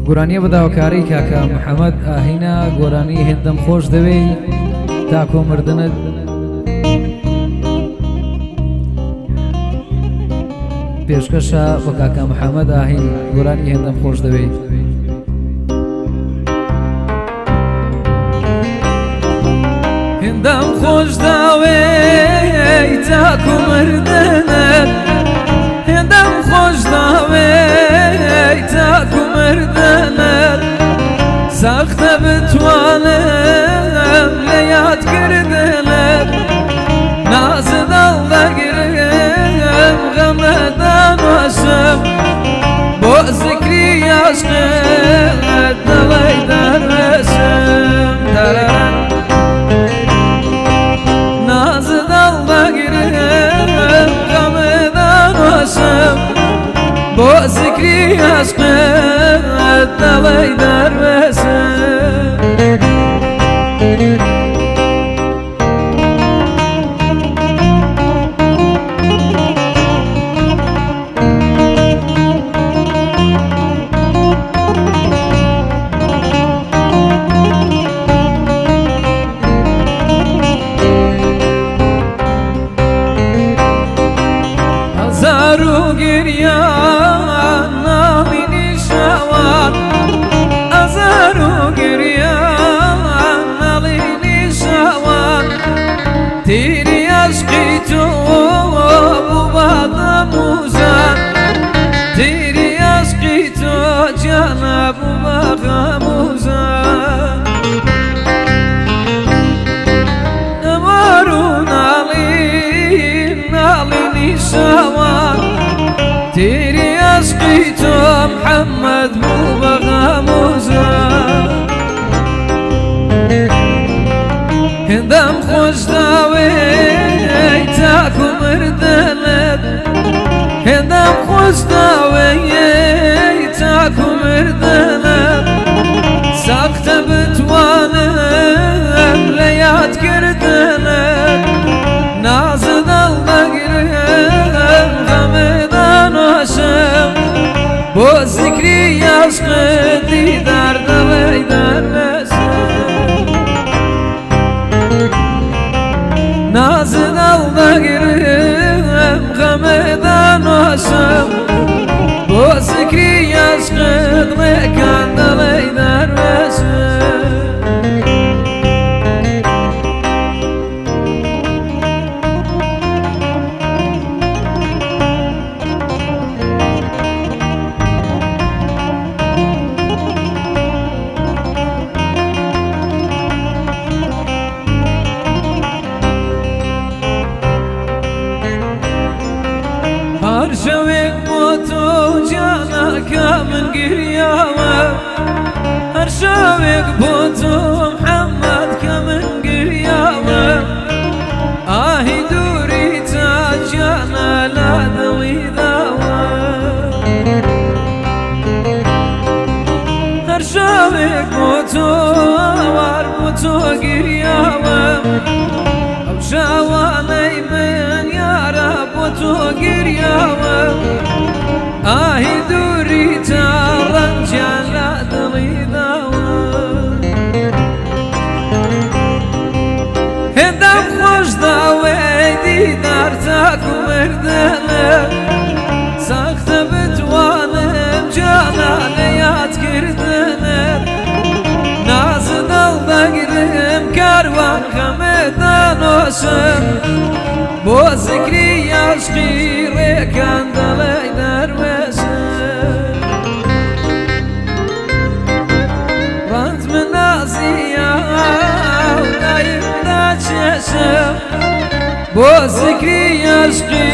گۆرانیە بەداوکاری کاکە محەممەد ئاهینە گۆرانی هێندەم خۆش دەوێ تا کۆمردنت پێشکەشە بە کاکە محەممەد ئاهین گۆرانی هێندەم خۆش دەوێ هێندەم خۆش داوێ تا کۆمردنت هێندەم خۆش داوێ تا کۆمردنت سەختە بتوانم لە یادکردنت نازە دڵدەگرم غەمە دانوەشم بۆ زیکری عاشقت دڵی دەرێشم نازە دڵدەگرم غەمە دانوەشم بۆ زیکری عاشقت دڵی دەرێشم تیری عشقی تو بوبادم موزن تیری عشقی تو جانب بوبادم موزن نمارو نالی نیشوان تیری عشقی تو محمد بوبادم موزن هندم خوش داوی تا کۆمردنت هندم خوش داوی تا کۆمردنت سەختە بتوانم لە یادکردنت نازە دڵدەگرم غەمە دانوەشم بۆ زیکری عاشقت دیدار دڵی دەرێشم نازە دڵدەگرم غەمە دانوەشم بۆ زیکری عاشقت ڕێکان دڵی دەرێشم هەر شەوێک بۆ تۆ جانەکە من گریاوە هەر شەوێک بۆ تۆ محەممەد کە من گریاوە ئاهی دووری تا جانە لە دڵی داوە هەر شەوێک بۆ تۆ ئەوار بۆ تۆ گریاوە ئەو شاوانەی من یارە بۆ تۆ گریاوە ئاهی دووری تا ڕەنجیان لە دڵی داوە هێندەم خۆش داوێ دیدار تا کۆمردنت سەختە بتوانم جانە لە یادکردنت نازە دڵدەگرم کاروان غەمە دانوەشم بۆ زیکری عاشقی ڕێکان دڵی دەرێشم ڕەنج من نازیە دایمدا چێشم بۆ زیکری عاشقی